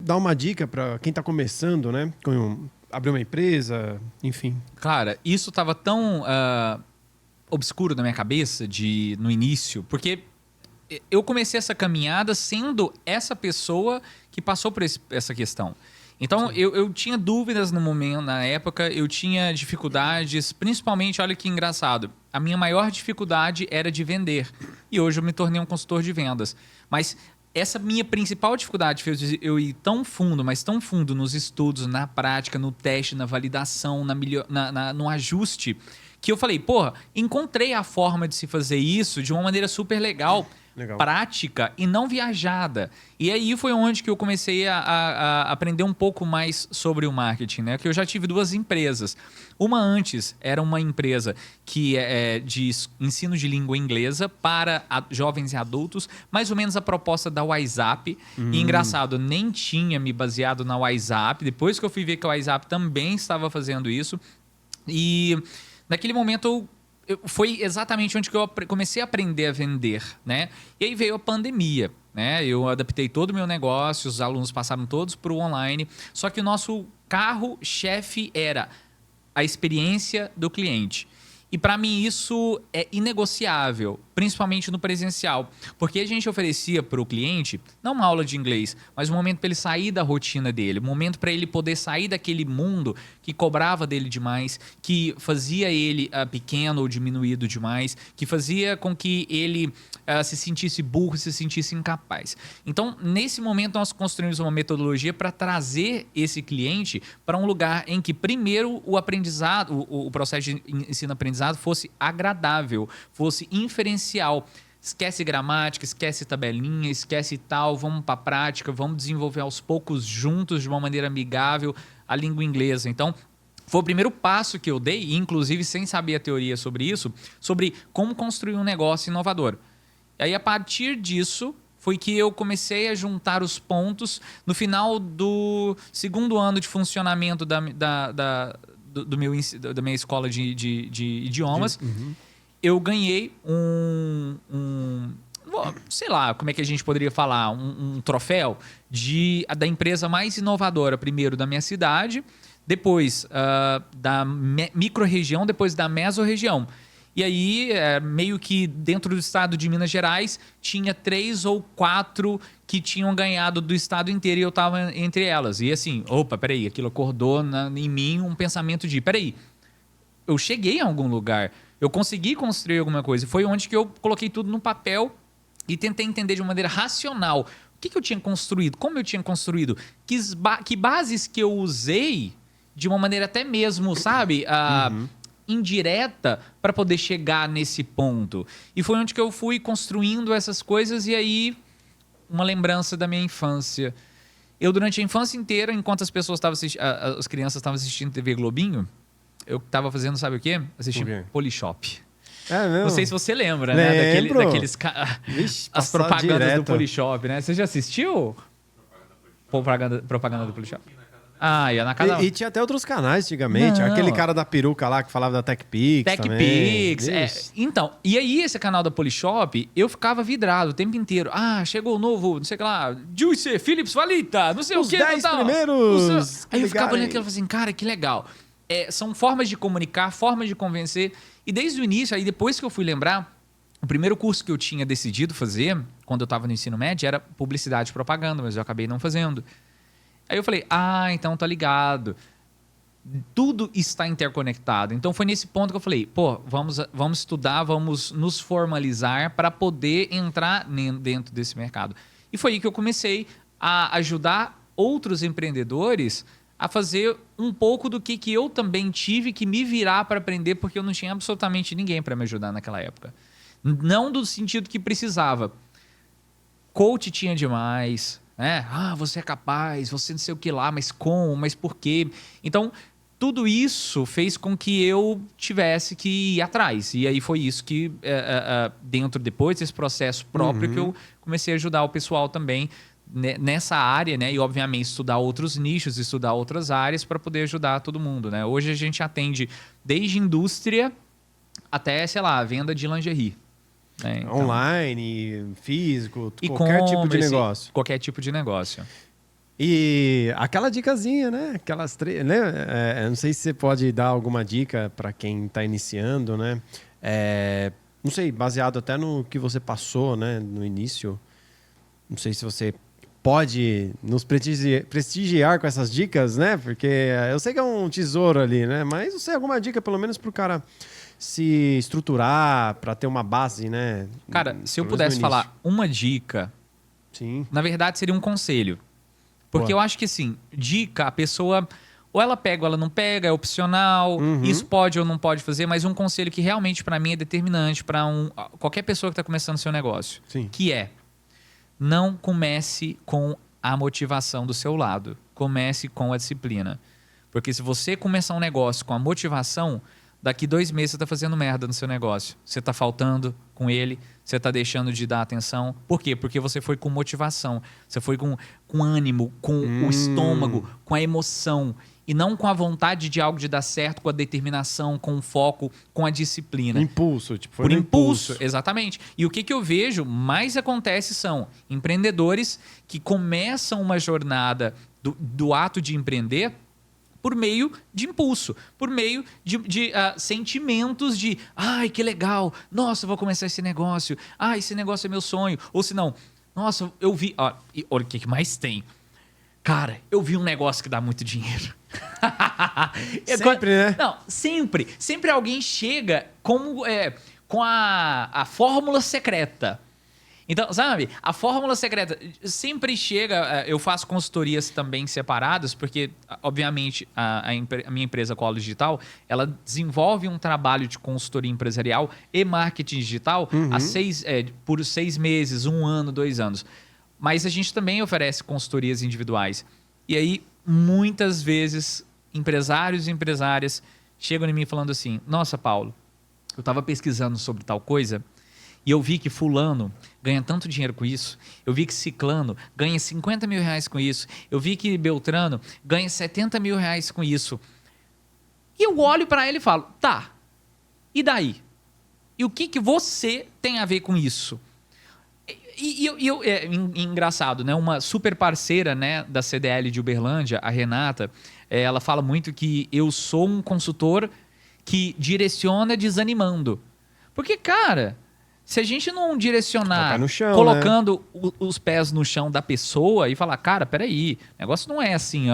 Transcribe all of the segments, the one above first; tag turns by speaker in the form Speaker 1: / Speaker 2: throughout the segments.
Speaker 1: dar uma dica para quem está começando, né? Abrir uma empresa, enfim.
Speaker 2: Cara, isso tava tão obscuro na minha cabeça no início, porque eu comecei essa caminhada sendo essa pessoa que passou por essa questão. Então, eu tinha dúvidas no momento, na época, eu tinha dificuldades, principalmente, olha que engraçado, a minha maior dificuldade era de vender. E hoje eu me tornei um consultor de vendas. Mas essa minha principal dificuldade fez eu ir tão fundo, mas tão fundo nos estudos, na prática, no teste, na validação, no ajuste, que eu falei, porra, encontrei a forma de se fazer isso de uma maneira super legal. Prática e não viajada. E aí foi onde que eu comecei a aprender um pouco mais sobre o marketing, né? Que eu já tive 2 empresas. Uma antes era uma empresa que é de ensino de língua inglesa para jovens e adultos, mais ou menos a proposta da WhatsApp. E engraçado, nem tinha me baseado na WhatsApp. Depois que eu fui ver que a WhatsApp também estava fazendo isso. E naquele momento foi exatamente onde que eu comecei a aprender a vender, né? E aí veio a pandemia, né? Eu adaptei todo o meu negócio, os alunos passaram todos para o online, só que o nosso carro-chefe era a experiência do cliente. E para mim isso é inegociável, principalmente no presencial, porque a gente oferecia para o cliente não uma aula de inglês, mas um momento para ele sair da rotina dele, um momento para ele poder sair daquele mundo que cobrava dele demais, que fazia ele pequeno ou diminuído demais, que fazia com que ele se sentisse burro, se sentisse incapaz. Então, nesse momento, nós construímos uma metodologia para trazer esse cliente para um lugar em que, primeiro, o aprendizado, o processo de ensino-aprendizado fosse agradável, fosse inferencial. Esquece gramática, esquece tabelinha, esquece tal, vamos para a prática, vamos desenvolver aos poucos juntos, de uma maneira amigável, a língua inglesa. Então, foi o primeiro passo que eu dei, inclusive sem saber a teoria sobre isso, sobre como construir um negócio inovador. E aí, a partir disso, foi que eu comecei a juntar os pontos. No final do 2º ano de funcionamento da minha escola de idiomas, eu ganhei sei lá, como é que a gente poderia falar, um troféu da empresa mais inovadora, primeiro da minha cidade, depois da micro-região, depois da mesorregião. E aí, meio que dentro do estado de Minas Gerais, tinha 3 ou 4 que tinham ganhado do estado inteiro e eu estava entre elas. E assim, opa, peraí, aquilo acordou em mim um pensamento de, peraí, eu cheguei em algum lugar, eu consegui construir alguma coisa. E foi onde que eu coloquei tudo no papel e tentei entender de uma maneira racional o que eu tinha construído, como eu tinha construído, que bases que eu usei de uma maneira até mesmo, sabe, indireta para poder chegar nesse ponto. E foi onde que eu fui construindo essas coisas e aí uma lembrança da minha infância. Eu, durante a infância inteira, enquanto as pessoas estavam as crianças estavam assistindo TV Globinho, eu estava fazendo, sabe o quê? Assistindo Polishop.
Speaker 1: É mesmo?
Speaker 2: Não sei se você lembra, né? Daqueles
Speaker 1: Vixe,
Speaker 2: as propagandas
Speaker 1: direto
Speaker 2: do Polishop, né? Você já assistiu? Propaganda do Polishop? Ah, ia na casa...
Speaker 1: E tinha até outros canais antigamente.
Speaker 2: Não.
Speaker 1: Aquele cara da peruca lá que falava da TechPix
Speaker 2: TechPix. Então, e aí esse canal da Polishop, eu ficava vidrado o tempo inteiro. Ah, chegou o novo, não sei o que lá, Juice, Philips, Valita, não sei
Speaker 1: Os
Speaker 2: o que.
Speaker 1: 10 primeiros.
Speaker 2: Aí eu ficava olhando aquilo e falava assim, cara, que legal. São formas de comunicar, formas de convencer. E desde o início, aí depois que eu fui lembrar, o primeiro curso que eu tinha decidido fazer, quando eu estava no ensino médio, era publicidade e propaganda, mas eu acabei não fazendo. Aí eu falei, então tá ligado. Tudo está interconectado. Então foi nesse ponto que eu falei, pô, vamos estudar, vamos nos formalizar para poder entrar dentro desse mercado. E foi aí que eu comecei a ajudar outros empreendedores a fazer um pouco do que eu também tive que me virar para aprender, porque eu não tinha absolutamente ninguém para me ajudar naquela época. Não do sentido que precisava. Coach tinha demais, né? Você é capaz, você não sei o que lá, mas como, mas por quê? Então, tudo isso fez com que eu tivesse que ir atrás. E aí foi isso que, depois desse processo próprio, que eu comecei a ajudar o pessoal também nessa área, né? E, obviamente, estudar outros nichos, estudar outras áreas para poder ajudar todo mundo, né? Hoje a gente atende desde indústria até, sei lá, venda de lingerie.
Speaker 1: Online, físico, qualquer tipo de negócio.
Speaker 2: Qualquer tipo de negócio.
Speaker 1: E aquela dicasinha, né? Aquelas três, né? Não sei se você pode dar alguma dica para quem está iniciando, né? Não sei, baseado até no que você passou, né? No início. Não sei se você pode nos prestigiar com essas dicas, né? Porque eu sei que é um tesouro ali, né? Mas não sei, alguma dica pelo menos para o cara se estruturar, para ter uma base, né?
Speaker 2: Cara, se eu
Speaker 1: Pelo menos
Speaker 2: pudesse
Speaker 1: no início.
Speaker 2: falar uma dica,
Speaker 1: Sim.
Speaker 2: na verdade seria um conselho. Porque
Speaker 1: Boa.
Speaker 2: eu acho que, assim, dica, a pessoa ou ela pega ou ela não pega, é opcional,
Speaker 1: Uhum.
Speaker 2: isso pode ou não pode fazer, mas um conselho que realmente pra mim é determinante pra qualquer pessoa que tá começando seu negócio,
Speaker 1: Sim.
Speaker 2: que é: não comece com a motivação do seu lado, comece com a disciplina. Porque se você começar um negócio com a motivação, daqui 2 meses você está fazendo merda no seu negócio. Você está faltando com ele, você está deixando de dar atenção. Por quê? Porque você foi com motivação, você foi com ânimo, com o estômago, com a emoção. E não com a vontade de algo de dar certo, com a determinação, com o foco, com a disciplina.
Speaker 1: Impulso, tipo, foi
Speaker 2: Por
Speaker 1: no
Speaker 2: impulso, exatamente. E o que eu vejo mais acontece são empreendedores que começam uma jornada do ato de empreender por meio de impulso, por meio de sentimentos de ai, que legal, nossa, eu vou começar esse negócio, esse negócio é meu sonho. Ou se não, nossa, eu vi, olha o que mais tem. Cara, eu vi um negócio que dá muito dinheiro.
Speaker 1: Sempre, né?
Speaker 2: Não, sempre. Sempre alguém chega com a fórmula secreta. Então, sabe? A fórmula secreta sempre chega... Eu faço consultorias também separadas, porque, obviamente, a minha empresa Colo Digital, ela desenvolve um trabalho de consultoria empresarial e marketing digital por 6 meses, 1 ano, 2 anos. Mas a gente também oferece consultorias individuais. E aí, muitas vezes, empresários e empresárias chegam em mim falando assim: nossa, Paulo, eu estava pesquisando sobre tal coisa e eu vi que fulano ganha tanto dinheiro com isso, eu vi que ciclano ganha 50 mil reais com isso, eu vi que Beltrano ganha 70 mil reais com isso. E eu olho para ele e falo: tá, e daí? E o que você tem a ver com isso? Engraçado, né? Uma super parceira, né, da CDL de Uberlândia, a Renata, ela fala muito que eu sou um consultor que direciona desanimando. Porque, cara, se a gente não direcionar
Speaker 1: no chão,
Speaker 2: colocando os pés no chão da pessoa e falar: cara, peraí, o negócio não é assim,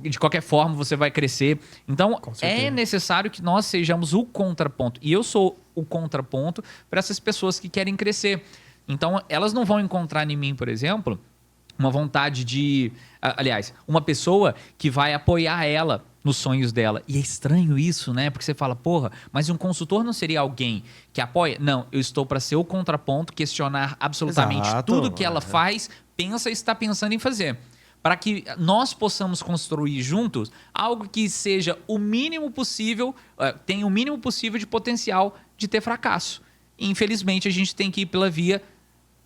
Speaker 2: de qualquer forma você vai crescer. Então, é necessário que nós sejamos o contraponto. E eu sou o contraponto para essas pessoas que querem crescer. Então, elas não vão encontrar em mim, por exemplo, uma vontade de... Aliás, uma pessoa que vai apoiar ela nos sonhos dela. E é estranho isso, né? Porque você fala: porra, mas um consultor não seria alguém que apoia? Não, eu estou para ser o contraponto, questionar absolutamente tudo que ela faz, pensa e está pensando em fazer. Para que nós possamos construir juntos algo que seja o mínimo possível, tenha o mínimo possível de potencial de ter fracasso. E, infelizmente, a gente tem que ir pela via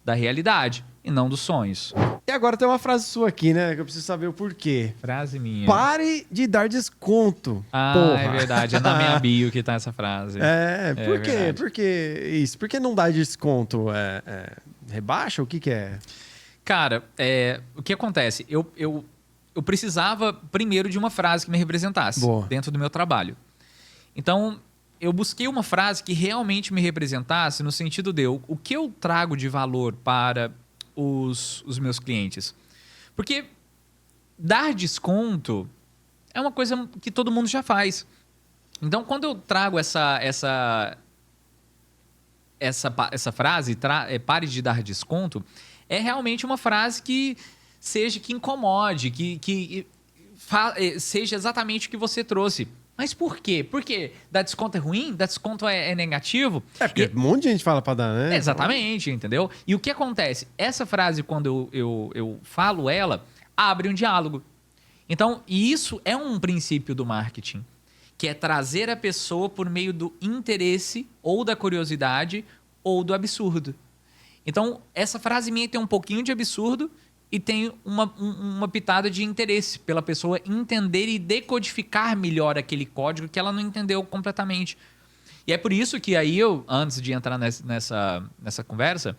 Speaker 2: da realidade e não dos sonhos.
Speaker 1: E agora tem uma frase sua aqui, né? Que eu preciso saber o porquê.
Speaker 2: Frase minha.
Speaker 1: Pare de dar desconto.
Speaker 2: É verdade. É na minha bio que tá essa frase.
Speaker 1: Por quê?
Speaker 2: Verdade.
Speaker 1: Por que isso? Por que não dar desconto? Rebaixa? O que é?
Speaker 2: Cara, o que acontece? Eu precisava primeiro de uma frase que me representasse dentro do meu trabalho. Então, eu busquei uma frase que realmente me representasse no sentido de o que eu trago de valor para os meus clientes. Porque dar desconto é uma coisa que todo mundo já faz. Então, quando eu trago essa frase, pare de dar desconto, é realmente uma frase que incomode, que seja exatamente o que você trouxe. Mas por quê? Porque dar desconto é ruim? Dar desconto é negativo?
Speaker 1: Porque um monte de gente fala pra dar, né?
Speaker 2: Exatamente, entendeu? E o que acontece? Essa frase, quando eu falo ela, abre um diálogo. Então, isso é um princípio do marketing, que é trazer a pessoa por meio do interesse, ou da curiosidade, ou do absurdo. Então, essa frase minha tem um pouquinho de absurdo e tem uma pitada de interesse pela pessoa entender e decodificar melhor aquele código que ela não entendeu completamente. E é por isso que aí antes de entrar nessa conversa,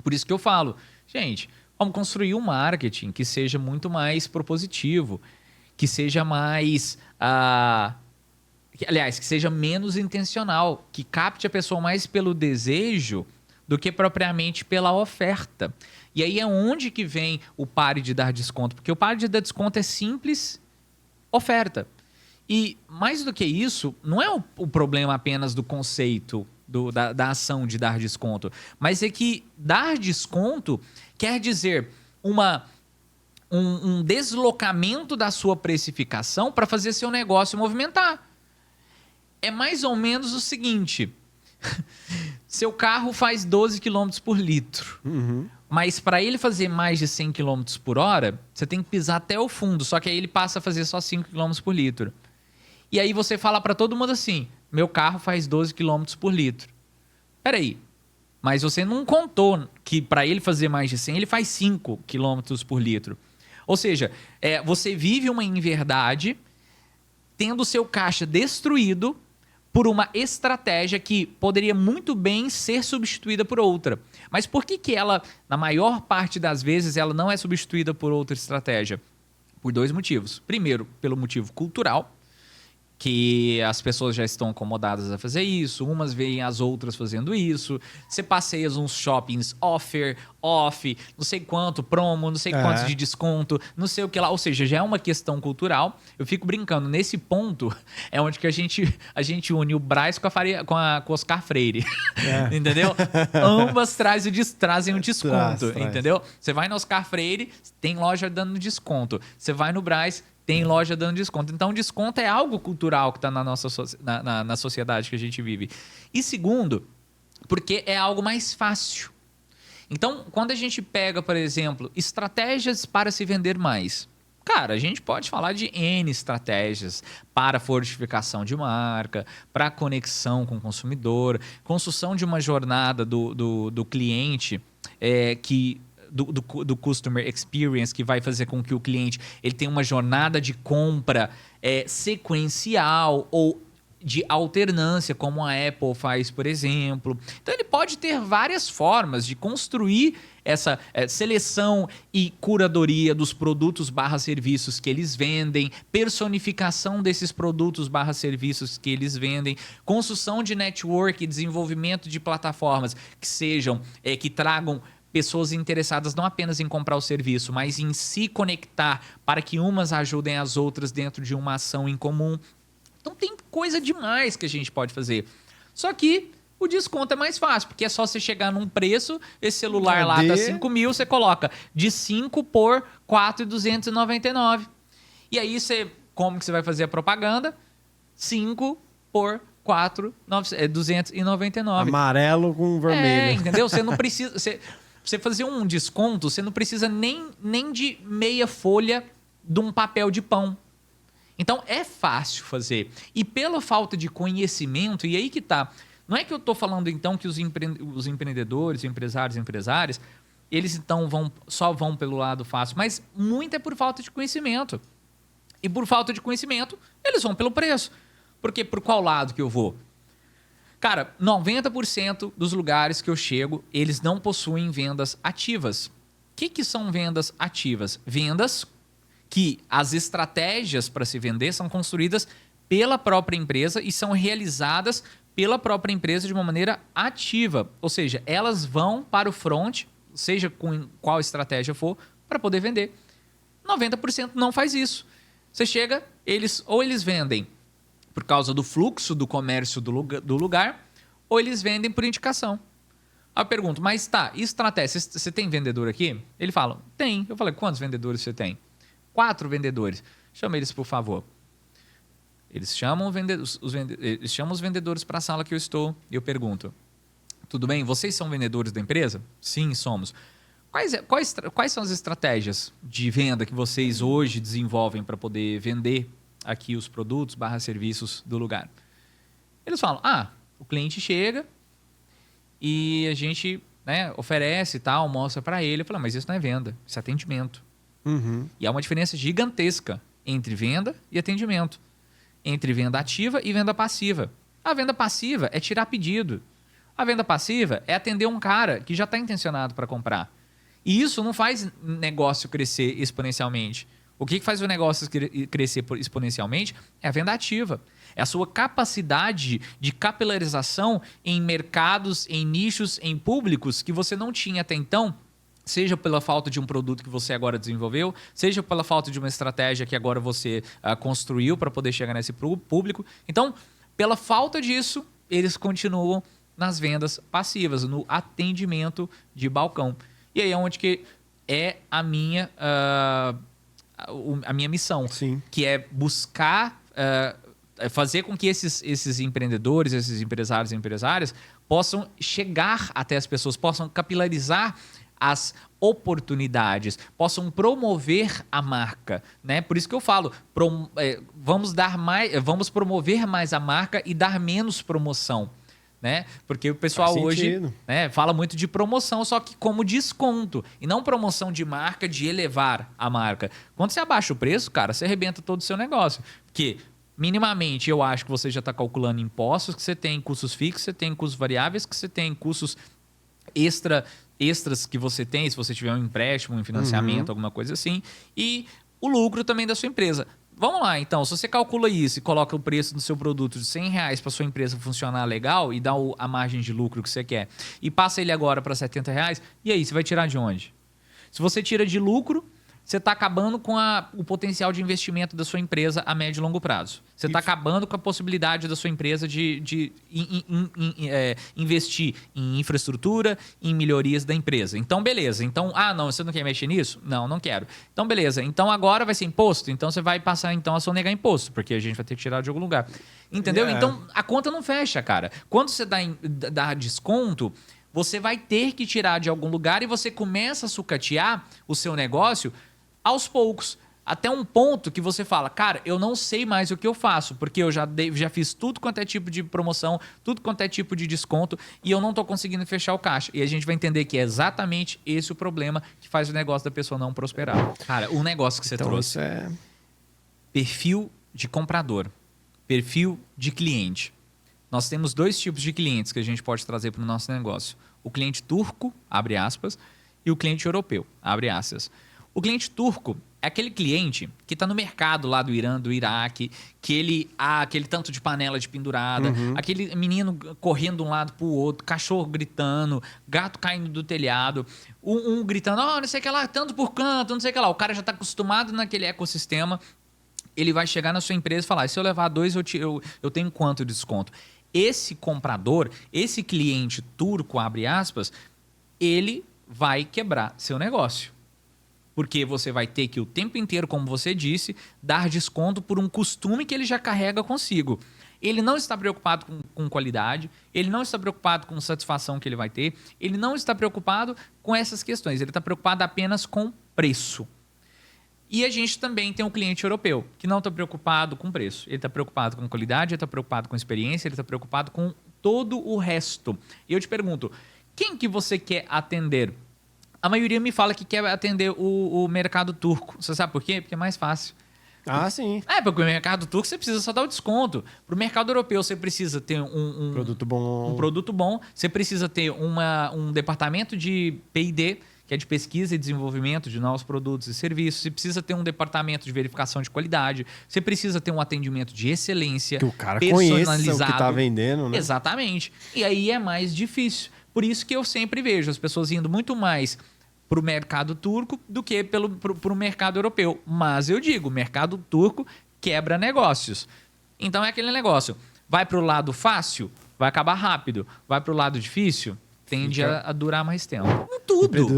Speaker 2: por isso que eu falo: gente, Vamos construir um marketing que seja muito mais propositivo, que seja mais... aliás, que seja menos intencional, que capte a pessoa mais pelo desejo do que propriamente pela oferta. E aí é onde que vem o pare de dar desconto, porque o pare de dar desconto é simples oferta. E mais do que isso, não é o problema apenas do conceito da ação de dar desconto, mas é que dar desconto quer dizer um deslocamento da sua precificação para fazer seu negócio movimentar. É mais ou menos o seguinte: seu carro faz 12 km por litro, mas para ele fazer mais de 100 km por hora, você tem que pisar até o fundo, só que aí ele passa a fazer só 5 km por litro. E aí você fala para todo mundo assim: meu carro faz 12 km por litro. Peraí, mas você não contou que para ele fazer mais de 100, ele faz 5 km por litro. Ou seja, você vive uma inverdade tendo seu caixa destruído por uma estratégia que poderia muito bem ser substituída por outra. Mas por que ela, na maior parte das vezes, ela não é substituída por outra estratégia? Por 2 motivos. Primeiro, pelo motivo cultural, que as pessoas já estão acomodadas a fazer isso, umas veem as outras fazendo isso, você passeia uns shoppings off, não sei quanto, promo, não sei quanto de desconto, não sei o que lá, ou seja, já é uma questão cultural. Eu fico brincando, nesse ponto é onde que a gente une o Brás com o Oscar Freire, entendeu? Ambas trazem o desconto, entendeu? Você vai no Oscar Freire, tem loja dando desconto, você vai no Brás, tem loja dando desconto. Então, desconto é algo cultural que está na sociedade que a gente vive. E segundo, porque é algo mais fácil. Então, quando a gente pega, por exemplo, estratégias para se vender mais. Cara, a gente pode falar de N estratégias para fortificação de marca, para conexão com o consumidor, construção de uma jornada do cliente do customer experience, que vai fazer com que o cliente ele tenha uma jornada de compra sequencial ou de alternância, como a Apple faz, por exemplo. Então, ele pode ter várias formas de construir essa seleção e curadoria dos produtos/serviços que eles vendem, personificação desses produtos/serviços que eles vendem, construção de network e desenvolvimento de plataformas que sejam, que tragam pessoas interessadas não apenas em comprar o serviço, mas em se conectar para que umas ajudem as outras dentro de uma ação em comum. Então tem coisa demais que a gente pode fazer. Só que o desconto é mais fácil, porque é só você chegar num preço, esse celular lá tá 5 mil, você coloca de 5 por 4.299. E aí como que você vai fazer a propaganda? 5 por 4.299.
Speaker 1: Amarelo com vermelho.
Speaker 2: Entendeu? Você não precisa... Você fazer um desconto, você não precisa nem de meia folha de um papel de pão. Então, é fácil fazer. E pela falta de conhecimento, e aí que tá. Não é que eu estou falando, então, que os empreendedores, empresárias, eles, então, só vão pelo lado fácil. Mas muito é por falta de conhecimento. E por falta de conhecimento, eles vão pelo preço. Porque por qual lado que eu vou? Cara, 90% dos lugares que eu chego, eles não possuem vendas ativas. O que são vendas ativas? Vendas que as estratégias para se vender são construídas pela própria empresa e são realizadas pela própria empresa de uma maneira ativa. Ou seja, elas vão para o front, seja com qual estratégia for, para poder vender. 90% não faz isso. Você chega, eles vendem por causa do fluxo do comércio do lugar, ou eles vendem por indicação. Aí eu pergunto, mas e estratégia? Você tem vendedor aqui? Ele fala, tem. Eu falei, quantos vendedores você tem? 4 vendedores. Chama eles, por favor. Eles chamam os vendedores para a sala que eu estou e eu pergunto, tudo bem, vocês são vendedores da empresa? Sim, somos. Quais são as estratégias de venda que vocês hoje desenvolvem para poder vender aqui os produtos/serviços do lugar? Eles falam, o cliente chega e a gente oferece e tal, mostra para ele. Eu falo, mas isso não é venda, isso é atendimento. E há uma diferença gigantesca entre venda e atendimento. Entre venda ativa e venda passiva. A venda passiva é tirar pedido. A venda passiva é atender um cara que já está intencionado para comprar. E isso não faz negócio crescer exponencialmente. O que faz o negócio crescer exponencialmente é a venda ativa. É a sua capacidade de capilarização em mercados, em nichos, em públicos que você não tinha até então, seja pela falta de um produto que você agora desenvolveu, seja pela falta de uma estratégia que agora você construiu para poder chegar nesse público. Então, pela falta disso, eles continuam nas vendas passivas, no atendimento de balcão. E aí é onde que é a minha missão,
Speaker 1: Sim.
Speaker 2: que é buscar fazer com que esses empreendedores, esses empresários e empresárias possam chegar até as pessoas, possam capilarizar as oportunidades, possam promover a marca, né? Por isso que eu falo, vamos promover mais a marca e dar menos promoção, né? Porque o pessoal hoje, né, fala muito de promoção, só que como desconto, e não promoção de marca, de elevar a marca. Quando você abaixa o preço, cara, você arrebenta todo o seu negócio. Porque, minimamente, eu acho que você já está calculando impostos, que você tem custos fixos, você tem custos variáveis, que você tem custos extras que você tem, se você tiver um empréstimo, um financiamento, alguma coisa assim, e o lucro também da sua empresa. Vamos lá, então, se você calcula isso e coloca o preço do seu produto de R$100 para sua empresa funcionar legal e dá a margem de lucro que você quer, e passa ele agora para R$70, e aí, você vai tirar de onde? Se você tira de lucro, você está acabando com o potencial de investimento da sua empresa a médio e longo prazo. Você está acabando com a possibilidade da sua empresa de investir em infraestrutura, em melhorias da empresa. Então, beleza. Então, não, você não quer mexer nisso? Não, não quero. Então, beleza. Então, agora vai ser imposto? Então, você vai passar então a sonegar imposto, porque a gente vai ter que tirar de algum lugar. Entendeu? Então, a conta não fecha, cara. Quando você dá desconto, você vai ter que tirar de algum lugar e você começa a sucatear o seu negócio aos poucos, até um ponto que você fala, cara, eu não sei mais o que eu faço, porque eu já fiz tudo quanto é tipo de promoção, tudo quanto é tipo de desconto, e eu não estou conseguindo fechar o caixa. E a gente vai entender que é exatamente esse o problema que faz o negócio da pessoa não prosperar. Cara, o negócio que você trouxe, perfil de comprador, perfil de cliente. Nós temos 2 tipos de clientes que a gente pode trazer para o nosso negócio. O cliente turco, abre aspas, e o cliente europeu, abre aspas. O cliente turco é aquele cliente que está no mercado lá do Irã, do Iraque, que aquele tanto de panela de pendurada, aquele menino correndo de um lado para o outro, cachorro gritando, gato caindo do telhado, um gritando, não sei o que lá, tanto por canto, não sei o que lá. O cara já está acostumado naquele ecossistema, ele vai chegar na sua empresa e falar, se eu levar 2, eu tenho quanto de desconto? Esse comprador, esse cliente turco, abre aspas, ele vai quebrar seu negócio. Porque você vai ter que o tempo inteiro, como você disse, dar desconto por um costume que ele já carrega consigo. Ele não está preocupado com qualidade, ele não está preocupado com satisfação que ele vai ter, ele não está preocupado com essas questões, ele está preocupado apenas com preço. E a gente também tem um cliente europeu, que não está preocupado com preço. Ele está preocupado com qualidade, ele está preocupado com experiência, ele está preocupado com todo o resto. E eu te pergunto, quem que você quer atender? A maioria me fala que quer atender o mercado turco. Você sabe por quê? Porque é mais fácil.
Speaker 1: Sim.
Speaker 2: Porque o mercado turco você precisa só dar o desconto. Para o mercado europeu você precisa ter um
Speaker 1: produto bom.
Speaker 2: Um produto bom. Você precisa ter um departamento de P&D, que é de pesquisa e desenvolvimento de novos produtos e serviços. Você precisa ter um departamento de verificação de qualidade. Você precisa ter um atendimento de excelência,
Speaker 1: que o cara
Speaker 2: personalizado.
Speaker 1: Conheça o que está vendendo, né?
Speaker 2: Exatamente. E aí é mais difícil. Por isso que eu sempre vejo as pessoas indo muito mais para o mercado turco do que para o mercado europeu. Mas eu digo, o mercado turco quebra negócios. Então é aquele negócio. Vai para o lado fácil, vai acabar rápido. Vai para o lado difícil, tende a durar mais tempo. Tudo.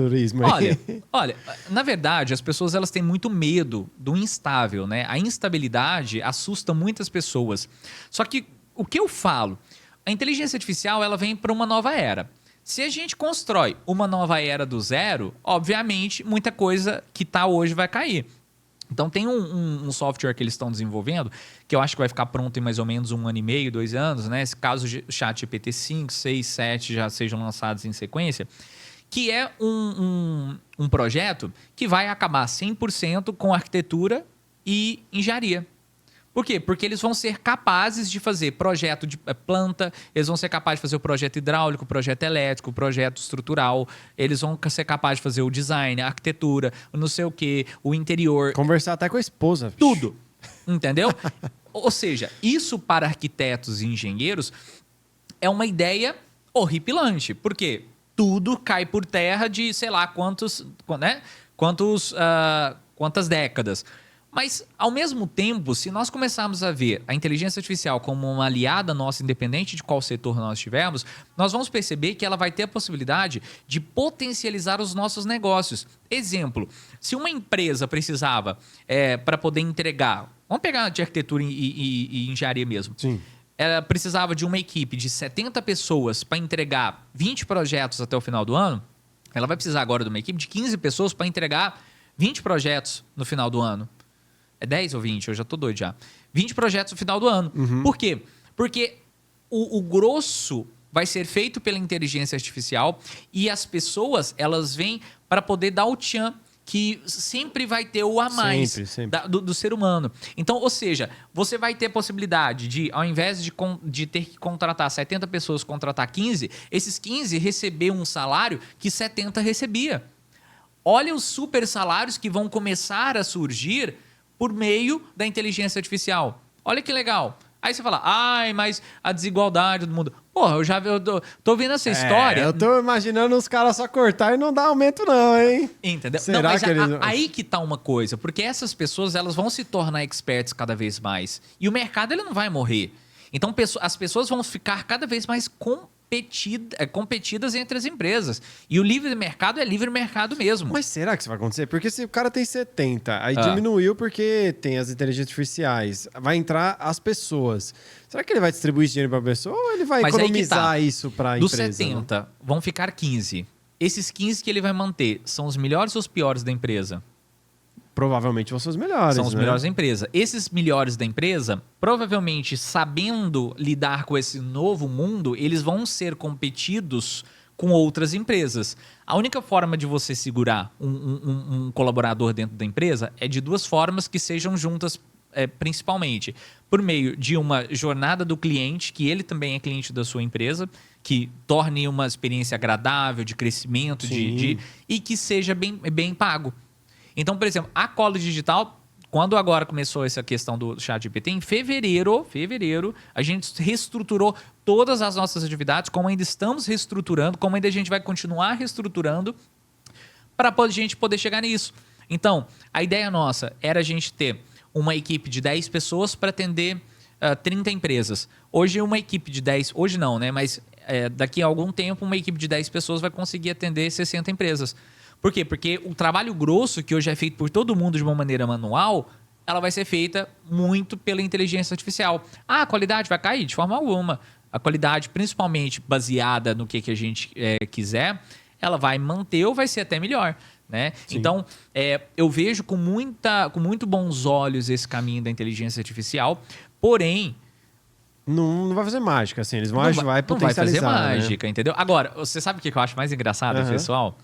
Speaker 2: Olha, na verdade, as pessoas elas têm muito medo do instável, né? A instabilidade assusta muitas pessoas. Só que o que eu falo? A inteligência artificial ela vem para uma nova era. Se a gente constrói uma nova era do zero, obviamente, muita coisa que está hoje vai cair. Então, tem um software que eles estão desenvolvendo, que eu acho que vai ficar pronto em mais ou menos 1 ano e meio, 2 anos, né? Caso o ChatGPT 5, 6, 7 já sejam lançados em sequência, que é um projeto que vai acabar 100% com arquitetura e engenharia. Por quê? Porque eles vão ser capazes de fazer projeto de planta, eles vão ser capazes de fazer o projeto hidráulico, o projeto elétrico, o projeto estrutural, eles vão ser capazes de fazer o design, a arquitetura, o não sei o quê, o interior.
Speaker 1: Conversar até com a esposa. Bicho.
Speaker 2: Tudo. Entendeu? Ou seja, isso para arquitetos e engenheiros é uma ideia horripilante. Por quê? Tudo cai por terra de, sei lá, quantas décadas. Mas, ao mesmo tempo, se nós começarmos a ver a inteligência artificial como uma aliada nossa, independente de qual setor nós estivermos, nós vamos perceber que ela vai ter a possibilidade de potencializar os nossos negócios. Exemplo, se uma empresa precisava, para poder entregar, vamos pegar de arquitetura e engenharia mesmo.
Speaker 1: Sim.
Speaker 2: Ela precisava de uma equipe de 70 pessoas para entregar 20 projetos até o final do ano, ela vai precisar agora de uma equipe de 15 pessoas para entregar 20 projetos no final do ano. É 10 ou 20? Eu já tô doido já. 20 projetos no final do ano.
Speaker 1: Uhum.
Speaker 2: Por quê? Porque o grosso vai ser feito pela inteligência artificial e as pessoas, elas vêm para poder dar o tchan, que sempre vai ter o a mais
Speaker 1: Sempre.
Speaker 2: do ser humano. Então, ou seja, você vai ter possibilidade de, ao invés de ter que contratar 70 pessoas, contratar 15, esses 15 receber um salário que 70 recebia. Olha os super salários que vão começar a surgir por meio da inteligência artificial. Olha que legal. Aí você fala, ai, mas a desigualdade do mundo. Porra, eu tô vendo essa história.
Speaker 1: Eu tô imaginando os caras só cortar e não dar aumento não, hein?
Speaker 2: Entendeu?
Speaker 1: Será
Speaker 2: não, mas
Speaker 1: que eles...
Speaker 2: aí que tá uma coisa. Porque essas pessoas, elas vão se tornar experts cada vez mais. E o mercado, ele não vai morrer. Então, as pessoas vão ficar cada vez mais competidas entre as empresas. E o livre mercado é livre mercado mesmo.
Speaker 1: Mas será que isso vai acontecer? Porque se o cara tem 70, aí diminuiu porque tem as inteligências artificiais, vai entrar as pessoas. Será que ele vai distribuir esse dinheiro para a pessoa ou ele vai economizar isso para a empresa?
Speaker 2: Dos 70, vão ficar 15. Esses 15 que ele vai manter são os melhores ou os piores da empresa?
Speaker 1: Provavelmente vão ser os melhores.
Speaker 2: São os melhores da empresa. Esses melhores da empresa, provavelmente sabendo lidar com esse novo mundo, eles vão ser competidos com outras empresas. A única forma de você segurar um colaborador dentro da empresa é de duas formas que sejam juntas, principalmente. Por meio de uma jornada do cliente, que ele também é cliente da sua empresa, que torne uma experiência agradável, de crescimento, e que seja bem pago. Então, por exemplo, a College Digital, quando agora começou essa questão do ChatGPT, em fevereiro, a gente reestruturou todas as nossas atividades, como ainda estamos reestruturando, como ainda a gente vai continuar reestruturando para a gente poder chegar nisso. Então, a ideia nossa era a gente ter uma equipe de 10 pessoas para atender 30 empresas. Hoje, uma equipe de 10... Hoje não, né? Mas daqui a algum tempo, uma equipe de 10 pessoas vai conseguir atender 60 empresas. Por quê? Porque o trabalho grosso, que hoje é feito por todo mundo de uma maneira manual, ela vai ser feita muito pela inteligência artificial. A qualidade vai cair? De forma alguma. A qualidade, principalmente baseada no que a gente quiser, ela vai manter ou vai ser até melhor. Né? Então, eu vejo com muito bons olhos esse caminho da inteligência artificial, porém...
Speaker 1: Não vai fazer mágica, assim. Eles vai potencializar.
Speaker 2: Não vai fazer mágica,
Speaker 1: né?
Speaker 2: Entendeu? Agora, você sabe o que eu acho mais engraçado, pessoal?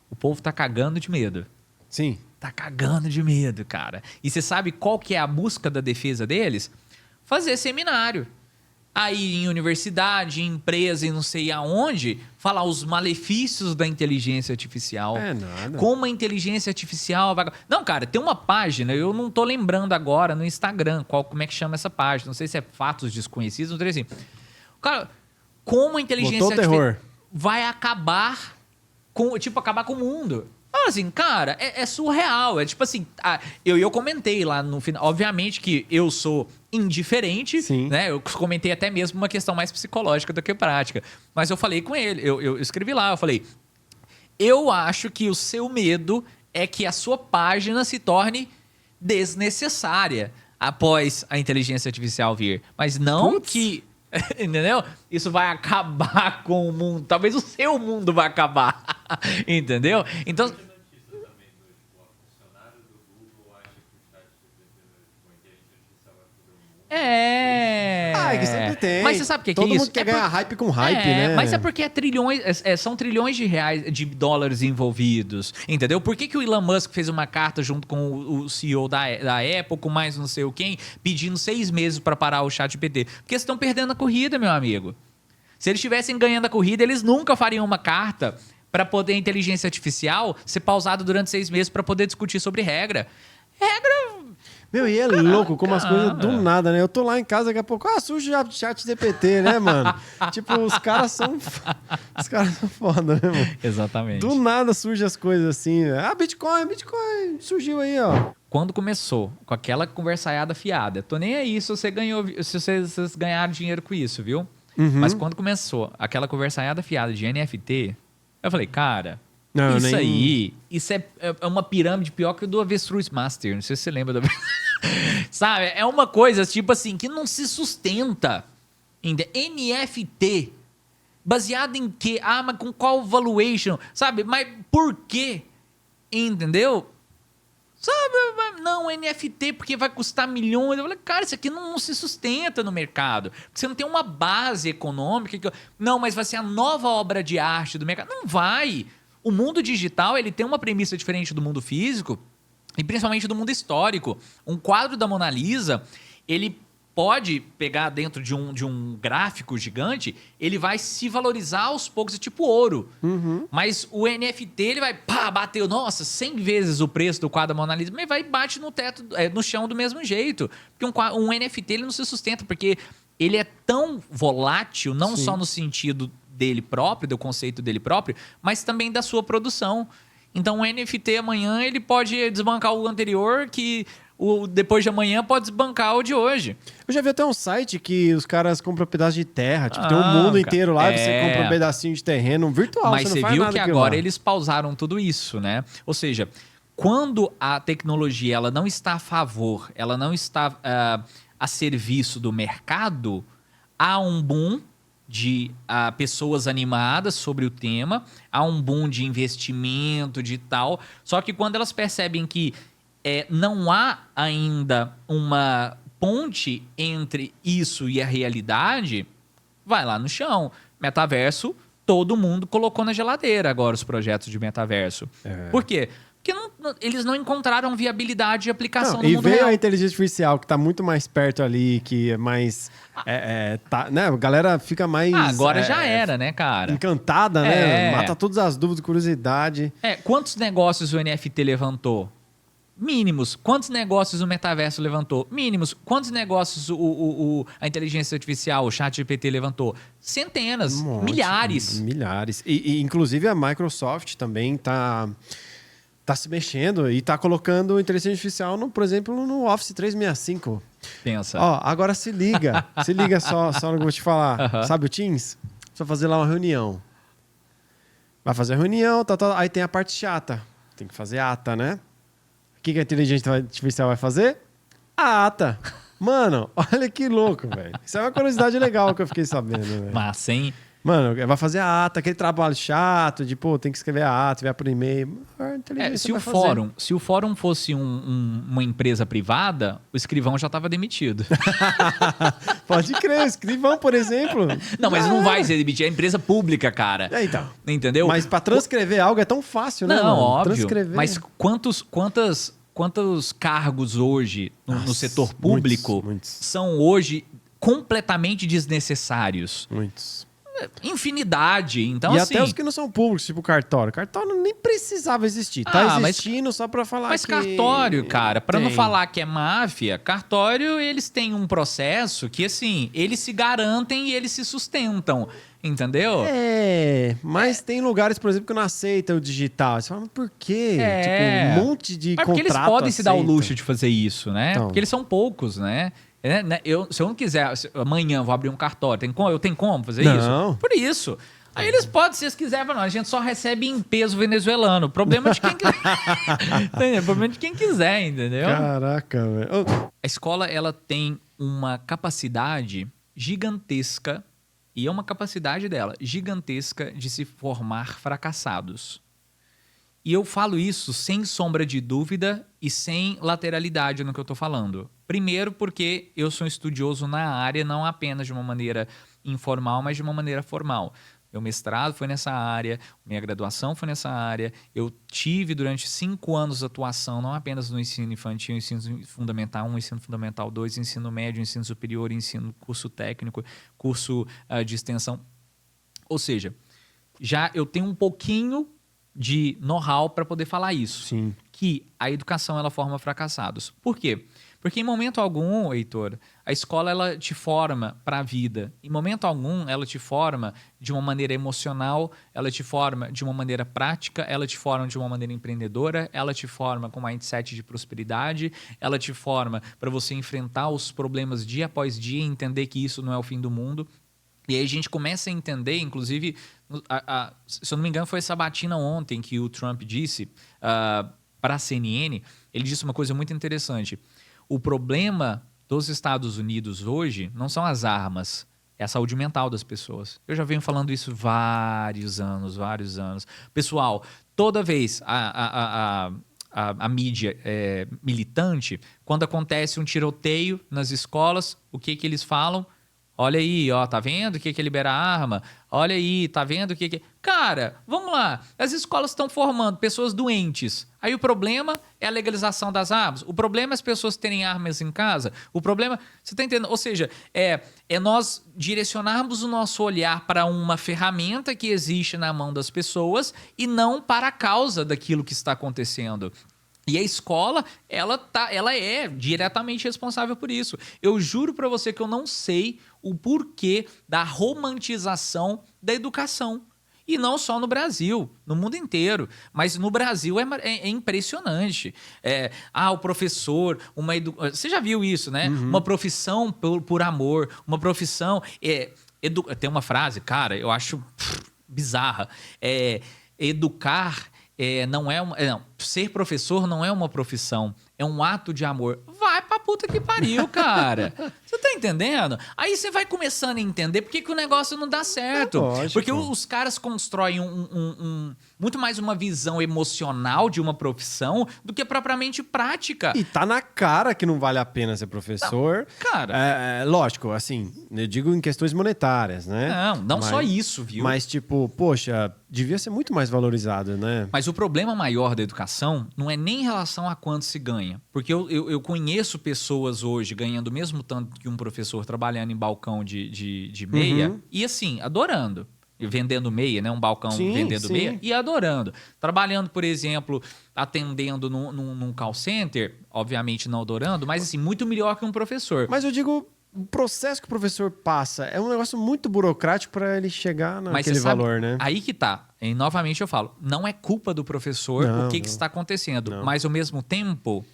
Speaker 2: O povo tá cagando de medo.
Speaker 1: Sim.
Speaker 2: Tá cagando de medo, cara. E você sabe qual que é a busca da defesa deles? Fazer seminário. Aí em universidade, em empresa e não sei aonde, falar os malefícios da inteligência artificial.
Speaker 1: Nada.
Speaker 2: Como a inteligência artificial vai... Não, cara, tem uma página, eu não tô lembrando agora, no Instagram, como é que chama essa página. Não sei se é Fatos Desconhecidos, não sei assim. Cara, como a inteligência artificial vai acabar com o mundo. Assim, cara, é surreal. É tipo assim, eu comentei lá no final. Obviamente que eu sou indiferente, né? Eu comentei até mesmo uma questão mais psicológica do que prática. Mas eu falei com ele, eu escrevi lá, eu falei: eu acho que o seu medo é que a sua página se torne desnecessária após a inteligência artificial vir. Mas não que... Entendeu? Isso vai acabar com o mundo. Talvez o seu mundo vai acabar. Entendeu? Então...
Speaker 1: que sempre tem.
Speaker 2: Mas você sabe o que é
Speaker 1: Todo
Speaker 2: isso?
Speaker 1: mundo quer ganhar hype com hype, né?
Speaker 2: Mas é porque são trilhões de reais, de dólares envolvidos, entendeu? Por que o Elon Musk fez uma carta junto com o CEO da Apple, com mais não sei o quem, pedindo 6 meses para parar o ChatGPT? Porque eles estão perdendo a corrida, meu amigo. Se eles estivessem ganhando a corrida, eles nunca fariam uma carta para poder a inteligência artificial ser pausada durante 6 meses para poder discutir sobre regra.
Speaker 1: Meu, e é louco como as coisas do nada, né? Eu tô lá em casa, daqui a pouco, surge o ChatGPT, né, mano? Tipo, os caras são foda, né, mano?
Speaker 2: Exatamente.
Speaker 1: Do nada surgem as coisas assim. Bitcoin surgiu aí, ó.
Speaker 2: Quando começou com aquela conversaiada fiada, tô nem aí se você ganhou, se vocês ganharam dinheiro com isso, viu? Mas quando começou aquela conversaiada fiada de NFT, eu falei, cara,
Speaker 1: não,
Speaker 2: isso é uma pirâmide pior que o do Avestruz Master. Não sei se você lembra do sabe? É uma coisa, tipo assim, que não se sustenta. NFT. Baseado em quê? Mas com qual valuation? Sabe? Mas por quê? Entendeu? Sabe? Não, NFT porque vai custar milhões. Eu falei, cara, isso aqui não se sustenta no mercado. Porque você não tem uma base econômica. Não, mas vai ser a nova obra de arte do mercado. Não vai. O mundo digital, ele tem uma premissa diferente do mundo físico e principalmente do mundo histórico. Um quadro da Mona Lisa, ele pode pegar dentro de um gráfico gigante, ele vai se valorizar aos poucos, é tipo ouro. Mas o NFT, ele vai, bateu, 100 vezes o preço do quadro da Mona Lisa, mas vai e bate no teto, no chão do mesmo jeito. Porque um NFT, ele não se sustenta, porque ele é tão volátil, não só no sentido dele próprio, do conceito dele próprio, mas também da sua produção. Então o NFT amanhã ele pode desbancar o anterior, que o depois de amanhã pode desbancar o de hoje.
Speaker 1: Eu já vi até um site que os caras compram pedaço de terra, tipo, tem um mundo inteiro lá, você compra um pedacinho de terreno virtual,
Speaker 2: mas
Speaker 1: você não faz
Speaker 2: viu
Speaker 1: nada
Speaker 2: que agora eles pausaram tudo isso, né? Ou seja, quando a tecnologia ela não está a favor, ela não está a serviço do mercado, há um boom de pessoas animadas sobre o tema, há um boom de investimento, de tal. Só que quando elas percebem que não há ainda uma ponte entre isso e a realidade, vai lá no chão. Metaverso, todo mundo colocou na geladeira agora os projetos de metaverso. Por quê? Porque eles não encontraram viabilidade de aplicação no mundo real.
Speaker 1: E veio a inteligência artificial, que está muito mais perto ali, que é mais... né? A galera fica mais...
Speaker 2: agora já era, né, cara?
Speaker 1: Encantada, né? Mata todas as dúvidas, curiosidade.
Speaker 2: Quantos negócios o NFT levantou? Mínimos. Quantos negócios o metaverso levantou? Mínimos. Quantos negócios a inteligência artificial, o ChatGPT levantou? Centenas. Milhares.
Speaker 1: Milhares. E inclusive a Microsoft também está se mexendo e está colocando inteligência artificial, por exemplo, no Office 365.
Speaker 2: Pensa.
Speaker 1: Agora se liga só no que eu vou te falar. Sabe o Teams? Você vai fazer lá uma reunião. Vai fazer a reunião, aí tem a parte chata. Tem que fazer ata, né? O que a inteligência artificial vai fazer? A ata. Mano, olha que louco, velho. Isso é uma curiosidade legal que eu fiquei sabendo, velho.
Speaker 2: Massa, hein?
Speaker 1: Mano, vai fazer a ata, aquele trabalho chato de, tem que escrever a ata, enviar por e-mail.
Speaker 2: Se o fórum fosse uma empresa privada, o escrivão já estava demitido.
Speaker 1: Pode crer, escrivão, por exemplo.
Speaker 2: Não, mas não vai ser demitido, é empresa pública, cara.
Speaker 1: Então.
Speaker 2: Entendeu?
Speaker 1: Mas para transcrever algo é tão fácil, né?
Speaker 2: Não,
Speaker 1: mano?
Speaker 2: óbvio.
Speaker 1: Transcrever.
Speaker 2: Mas quantos cargos hoje no setor público
Speaker 1: muitos.
Speaker 2: São hoje completamente desnecessários?
Speaker 1: Muitos.
Speaker 2: Infinidade. Então,
Speaker 1: e
Speaker 2: assim,
Speaker 1: até os que não são públicos, tipo cartório. Cartório nem precisava existir. Tá existindo só pra falar
Speaker 2: mas
Speaker 1: que...
Speaker 2: cartório, cara, pra não falar que é máfia, cartório, eles têm um processo que, assim, eles se garantem e eles se sustentam. Entendeu?
Speaker 1: Mas tem lugares, por exemplo, que não aceitam o digital. Você fala, mas por quê? Tipo, um monte de contrato
Speaker 2: porque eles podem se dar o
Speaker 1: aceita.
Speaker 2: luxo de fazer isso, né?
Speaker 1: Então.
Speaker 2: Porque eles são poucos, né? Se eu não quiser, amanhã vou abrir um cartório, eu tenho como fazer isso? Por isso. Aí eles podem, se eles quiserem, não, a gente só recebe em peso venezuelano. Problema de quem quiser. Entendeu? Problema de quem quiser, entendeu?
Speaker 1: Caraca, velho.
Speaker 2: A escola, ela tem uma capacidade gigantesca, e é uma capacidade dela, gigantesca de se formar fracassados. E eu falo isso sem sombra de dúvida e sem lateralidade no que eu estou falando. Primeiro porque eu sou um estudioso na área, não apenas de uma maneira informal, mas de uma maneira formal. Meu mestrado foi nessa área, minha graduação foi nessa área. Eu tive durante 5 anos atuação, não apenas no ensino infantil, ensino fundamental 1, ensino fundamental 2, ensino médio, ensino superior, ensino curso técnico, curso de extensão. Ou seja, já eu tenho um pouquinho de know-how para poder falar isso.
Speaker 1: Sim.
Speaker 2: Que a educação ela forma fracassados. Por quê? Porque em momento algum, Heitor, a escola ela te forma para a vida. Em momento algum, ela te forma de uma maneira emocional, ela te forma de uma maneira prática, ela te forma de uma maneira empreendedora, ela te forma com mindset de prosperidade, ela te forma para você enfrentar os problemas dia após dia e entender que isso não é o fim do mundo. E aí a gente começa a entender, inclusive, se eu não me engano, foi essa Sabatina ontem que o Trump disse para a CNN, ele disse uma coisa muito interessante. O problema dos Estados Unidos hoje não são as armas, é a saúde mental das pessoas. Eu já venho falando isso vários anos. Pessoal, toda vez a mídia militante, quando acontece um tiroteio nas escolas, o que eles falam? Olha aí, ó, tá vendo o que é liberar arma? Olha aí, tá vendo o que é... Cara, vamos lá. As escolas estão formando pessoas doentes. Aí o problema é a legalização das armas. O problema é as pessoas terem armas em casa. O problema... Você tá entendendo? Ou seja, é nós direcionarmos o nosso olhar para uma ferramenta que existe na mão das pessoas e não para a causa daquilo que está acontecendo. E a escola, ela é diretamente responsável por isso. Eu juro para você que eu não sei o porquê da romantização da educação. E não só no Brasil, no mundo inteiro. Mas no Brasil é impressionante. O professor, você já viu isso, né? Uhum. Uma profissão por amor, uma profissão... Tem uma frase, cara, eu acho bizarra. Educar... ser professor não é uma profissão, é um ato de amor. Vai pra puta que pariu, cara. Você tá entendendo? Aí você vai começando a entender por que o negócio não dá certo.
Speaker 1: Lógico.
Speaker 2: Porque os caras constroem muito mais uma visão emocional de uma profissão do que propriamente prática.
Speaker 1: E tá na cara que não vale a pena ser professor.
Speaker 2: Não, cara.
Speaker 1: Lógico, assim, eu digo em questões monetárias, né?
Speaker 2: Não só isso, viu?
Speaker 1: Mas, tipo, poxa, devia ser muito mais valorizado, né?
Speaker 2: Mas o problema maior da educação não é nem em relação a quanto se ganha. Porque eu conheço pessoas hoje ganhando o mesmo tanto que um professor trabalhando em balcão de meia. Uhum. E assim, adorando. Vendendo meia, né? Um balcão vendendo meia. E adorando. Trabalhando, por exemplo, atendendo num call center. Obviamente não adorando. Mas assim, muito melhor que um professor.
Speaker 1: Mas eu digo... O processo que o professor passa é um negócio muito burocrático para ele chegar naquele valor, né?
Speaker 2: Aí que tá. E novamente eu falo, não é culpa do professor o que está acontecendo. Não. Mas ao mesmo tempo,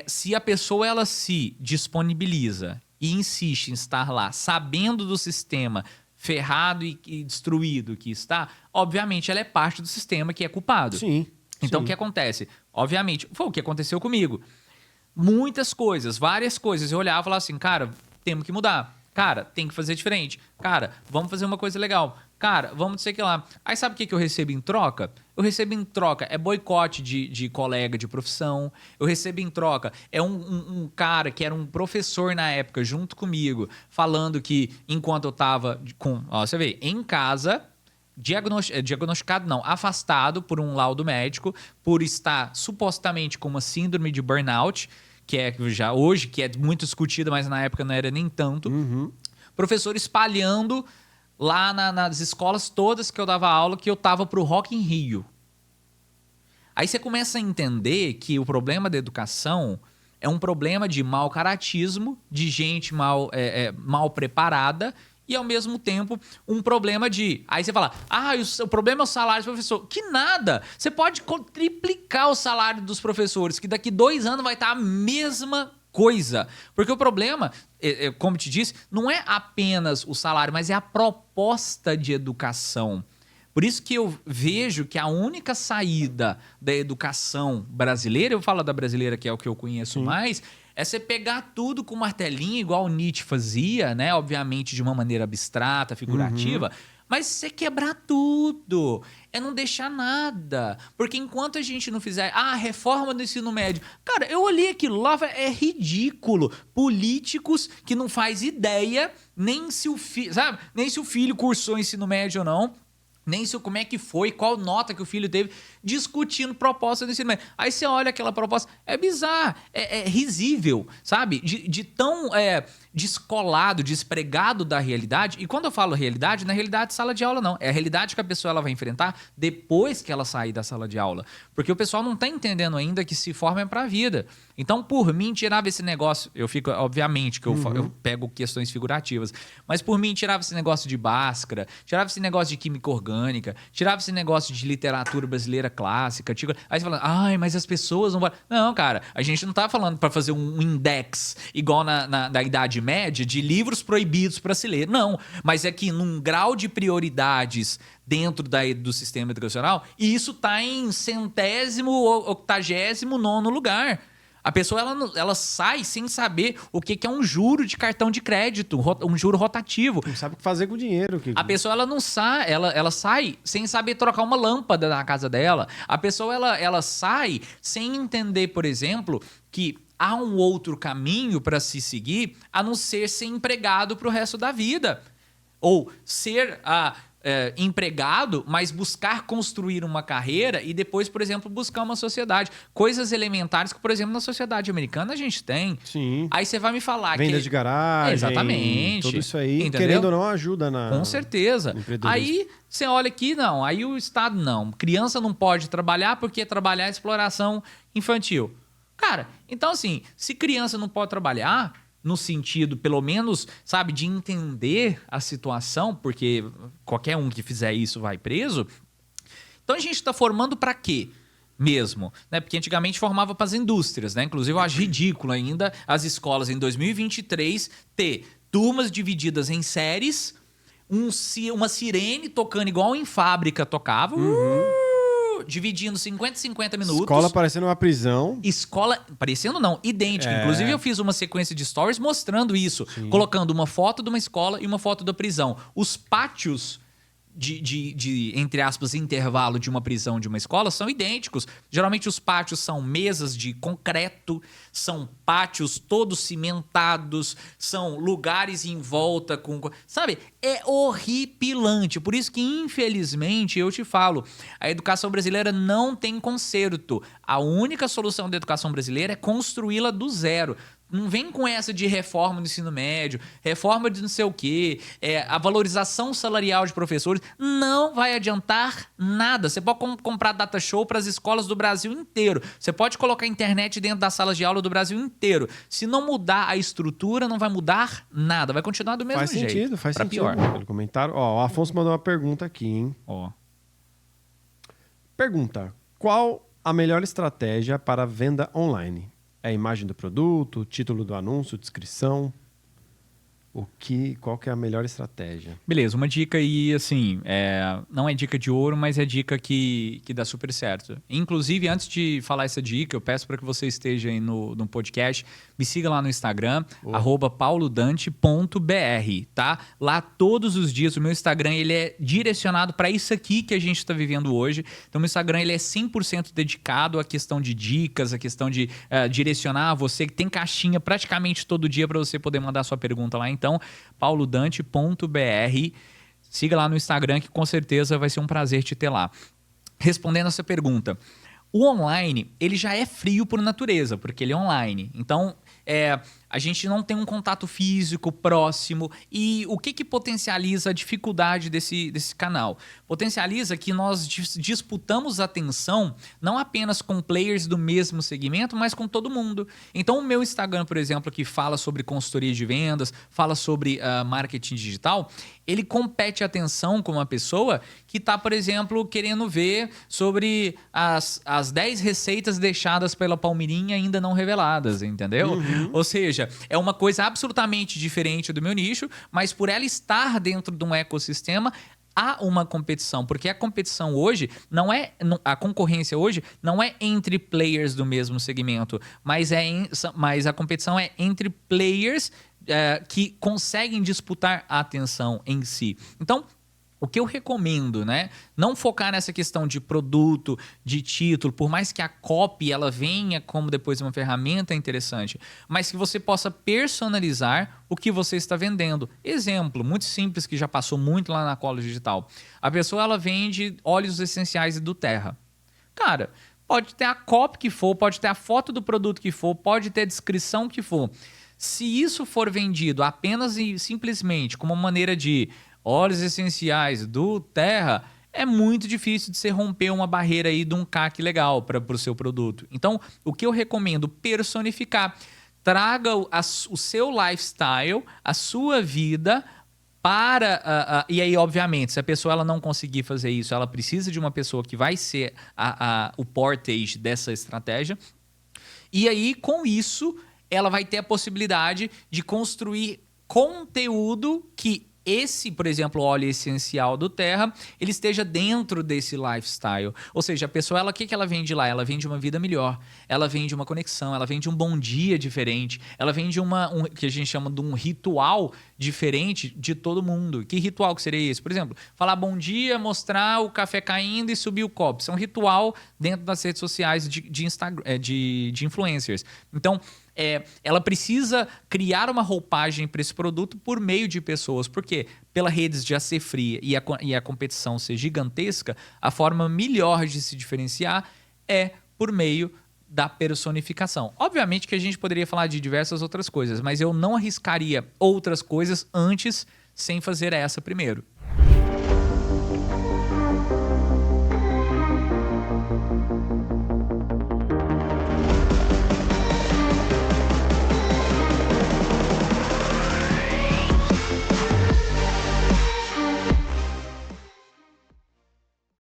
Speaker 2: se a pessoa ela se disponibiliza e insiste em estar lá, sabendo do sistema ferrado e destruído que está, obviamente ela é parte do sistema que é culpado.
Speaker 1: Sim.
Speaker 2: Então o que acontece? Obviamente, foi o que aconteceu comigo. Muitas coisas, várias coisas. Eu olhava e falava assim, cara, temos que mudar. Cara, tem que fazer diferente. Cara, vamos fazer uma coisa legal. Cara, vamos dizer que lá. Aí sabe o que eu recebo em troca? Eu recebo em troca boicote de colega de profissão. Eu recebo em troca um cara que era um professor na época junto comigo, falando que enquanto eu tava você vê, em casa... diagnosticado não, afastado por um laudo médico, por estar supostamente com uma síndrome de burnout, que é já hoje, que é muito discutida, mas na época não era nem tanto.
Speaker 1: Uhum.
Speaker 2: Professor espalhando lá nas escolas todas que eu dava aula que eu tava pro Rock in Rio. Aí você começa a entender que o problema da educação é um problema de mau caratismo, de gente mal preparada, e, ao mesmo tempo, um problema de... Aí você fala, o problema é o salário do professor. Que nada! Você pode triplicar o salário dos professores, que daqui 2 anos vai estar a mesma coisa. Porque o problema, como te disse, não é apenas o salário, mas é a proposta de educação. Por isso que eu vejo que a única saída da educação brasileira, eu falo da brasileira que é o que eu conheço mais... É você pegar tudo com martelinho, igual o Nietzsche fazia, né? Obviamente de uma maneira abstrata, figurativa, Mas você quebrar tudo, é não deixar nada. Porque enquanto a gente não fizer a reforma do ensino médio... Cara, eu olhei aquilo lá, é ridículo. Políticos que não faz ideia nem se o filho, sabe? Nem se o filho cursou ensino médio ou não. Nem se como é que foi, qual nota que o filho teve, discutindo proposta do ensino médio. Aí você olha aquela proposta, é bizarro, é risível, sabe? De tão descolado, despregado da realidade. E quando eu falo realidade, não é realidade de sala de aula, não. É a realidade que a pessoa ela vai enfrentar depois que ela sair da sala de aula. Porque o pessoal não tá entendendo ainda que se forma é pra vida. Então, por mim, tirava esse negócio... Eu fico, obviamente, que eu pego questões figurativas. Mas por mim, tirava esse negócio de Bhaskara, tirava esse negócio de química orgânica, tirava esse negócio de literatura brasileira clássica. Aí você fala, ai, mas as pessoas não vão... Não, cara, a gente não tá falando para fazer um index igual da Idade Média de livros proibidos para se ler. Não, mas é que num grau de prioridades dentro do sistema educacional, e isso tá em 189º lugar. A pessoa ela sai sem saber o que é um juro de cartão de crédito, um juro rotativo.
Speaker 1: Não sabe o que fazer com o dinheiro.
Speaker 2: A pessoa ela não sai, ela sai sem saber trocar uma lâmpada na casa dela. A pessoa ela sai sem entender, por exemplo, que há um outro caminho para se seguir a não ser empregado para o resto da vida. Ou ser empregado, mas buscar construir uma carreira e depois, por exemplo, buscar uma sociedade. Coisas elementares que, por exemplo, na sociedade americana a gente tem.
Speaker 1: Sim.
Speaker 2: Aí você vai me falar
Speaker 1: Venda de garagem.
Speaker 2: Exatamente.
Speaker 1: Tudo isso aí,
Speaker 2: entendeu?
Speaker 1: querendo ou não, ajuda na...
Speaker 2: Com certeza. Aí você olha aqui, não. Aí o Estado não. Criança não pode trabalhar porque trabalhar é exploração infantil. Cara, então assim, se criança não pode trabalhar... no sentido, pelo menos, sabe, de entender a situação, porque qualquer um que fizer isso vai preso. Então a gente está formando para quê mesmo? Né? Porque antigamente formava para as indústrias, né? Inclusive eu acho ridículo ainda as escolas em 2023 ter turmas divididas em séries, uma sirene tocando igual em fábrica tocava, dividindo 50 minutos.
Speaker 1: Escola parecendo uma prisão.
Speaker 2: Escola, parecendo não, idêntica. Inclusive eu fiz uma sequência de stories mostrando isso. Sim. Colocando uma foto de uma escola e uma foto da prisão. Os pátios de entre aspas, intervalo de uma prisão de uma escola são idênticos. Geralmente os pátios são mesas de concreto, são pátios todos cimentados, são lugares em volta com... Sabe? É horripilante. Por isso que, infelizmente, eu te falo, a educação brasileira não tem conserto. A única solução da educação brasileira é construí-la do zero. Não vem com essa de reforma do ensino médio, reforma de não sei o quê, a valorização salarial de professores. Não vai adiantar nada. Você pode comprar data show para as escolas do Brasil inteiro. Você pode colocar internet dentro das salas de aula do Brasil inteiro. Se não mudar a estrutura, não vai mudar nada. Vai continuar do mesmo jeito.
Speaker 1: Faz sentido.
Speaker 2: Pior.
Speaker 1: Pelo comentário. Ó, o Afonso mandou uma pergunta aqui, hein?
Speaker 2: Ó.
Speaker 1: Pergunta: qual a melhor estratégia para venda online? É a imagem do produto, título do anúncio, descrição? Qual que é a melhor estratégia?
Speaker 2: Beleza, uma dica aí, assim, não é dica de ouro, mas é dica que dá super certo. Inclusive, antes de falar essa dica, eu peço para que você esteja aí no podcast, me siga lá no Instagram, @paulodante.br, tá? Lá todos os dias, o meu Instagram ele é direcionado para isso aqui que a gente está vivendo hoje. Então, o meu Instagram ele é 100% dedicado à questão de dicas, à questão de direcionar você, que tem caixinha praticamente todo dia para você poder mandar sua pergunta lá. Então, paulodante.br, siga lá no Instagram que com certeza vai ser um prazer te ter lá. Respondendo essa pergunta, o online ele já é frio por natureza, porque ele é online. Então, a gente não tem um contato físico próximo. E o que potencializa a dificuldade desse canal? Potencializa que nós disputamos atenção não apenas com players do mesmo segmento, mas com todo mundo. Então, o meu Instagram, por exemplo, que fala sobre consultoria de vendas, fala sobre marketing digital, ele compete atenção com uma pessoa que está, por exemplo, querendo ver sobre as 10 receitas deixadas pela Palmeirinha ainda não reveladas, entendeu? Ou seja, é uma coisa absolutamente diferente do meu nicho, mas por ela estar dentro de um ecossistema, há uma competição, porque a competição hoje a concorrência hoje não é entre players do mesmo segmento, mas a competição é entre players que conseguem disputar a atenção em si. Então, O que eu recomendo, né? Não focar nessa questão de produto, de título, por mais que a copy ela venha como depois uma ferramenta interessante, mas que você possa personalizar o que você está vendendo. Exemplo, muito simples que já passou muito lá na Cola Digital. A pessoa ela vende óleos essenciais do Terra. Cara, pode ter a copy que for, pode ter a foto do produto que for, pode ter a descrição que for. Se isso for vendido apenas e simplesmente como uma maneira de óleos essenciais do Terra, é muito difícil de você romper uma barreira aí de um CAC legal para o seu produto. Então, o que eu recomendo? Personificar. Traga o seu lifestyle, a sua vida para... e aí, obviamente, se a pessoa ela não conseguir fazer isso, ela precisa de uma pessoa que vai ser o portage dessa estratégia. E aí, com isso, ela vai ter a possibilidade de construir conteúdo que esse, por exemplo, óleo essencial do Terra, ele esteja dentro desse lifestyle. Ou seja, a pessoa, o que ela vende lá? Ela vende uma vida melhor, ela vende uma conexão, ela vende um bom dia diferente, ela vende que a gente chama de um ritual diferente de todo mundo. Que ritual que seria esse? Por exemplo, falar bom dia, mostrar o café caindo e subir o copo. Isso é um ritual dentro das redes sociais de influencers. Então, ela precisa criar uma roupagem para esse produto por meio de pessoas. Porque pela redes já ser fria e a competição ser gigantesca, a forma melhor de se diferenciar é por meio da personificação. Obviamente que a gente poderia falar de diversas outras coisas, mas eu não arriscaria outras coisas antes sem fazer essa primeiro.